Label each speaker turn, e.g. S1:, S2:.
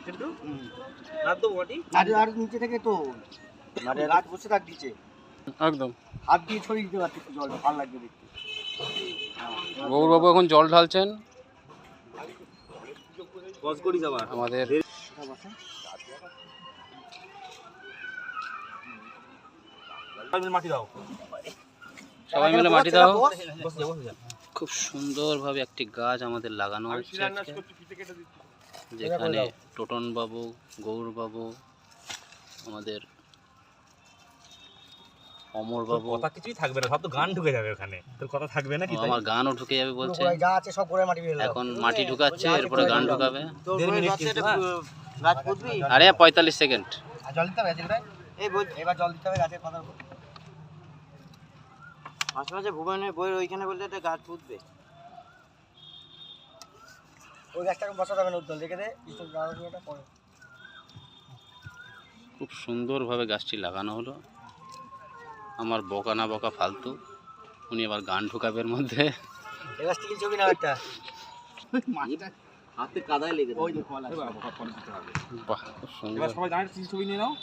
S1: কিন্তু রাত তো মাটি
S2: আর নিচে থেকে তো মানে রাত বসে থাক দিচ্ছে
S3: একদম
S2: হাত দিয়ে ছড়িয়ে দিতে পারছি জলটা ভালো লাগবে দেখতে।
S3: গৌরবাবু এখন জল ঢালছেন
S1: কস করি যাবা
S3: আমাদের।
S1: মাটি দাও,
S3: সবাই মিলে মাটি দাও।
S1: বসে যা বসে যা।
S3: খুব সুন্দরভাবে একটি গাছ আমাদের লাগানো হচ্ছে আজকে, যেখানে টোটন বাবু, গৌর বাবু, আমাদের অমর বাবু।
S1: কথা কিছুই থাকবে না, সব তো গান ঢুকে যাবে ওখানে, তোর কথা থাকবে না কি?
S3: আমার গানও ঢুকে যাবে বলছে।
S2: যা আছে সব করে মাটি ফেলে দাও।
S3: এখন মাটি ঢুকাচ্ছে, এরপরে গান ঢুকাবে।
S1: দেড় মিনিট কিন্তু, হ্যাঁ।
S2: গাছ পুঁতবি
S3: আরে 45 সেকেন্ড।
S2: আর জল দিতে হবে এদিকে এই বল এবার জল দিতে হবে গাছের কথা মাঝে মাঝে ভুবনের বইয়ের ওইখানে বলতে একটা গাছ পুঁতবে ওই গাছটাকে বসাতে হবে না উদ্দল রেখে দে কিছু গাছটা পরে
S3: খুব সুন্দরভাবে গাছটি লাগানো হলো। আমার বকা না বকা ফালতু, উনি আবার গান ঢুকাবে এর মধ্যে।
S2: এই গাছ থেকে ছবি না একটা
S1: হাতে কাদায় লেগে
S2: ওই দেখো
S3: বাহ, খুব সুন্দর।
S1: এবার সবাই গানের ছবি নিয়ে নাও।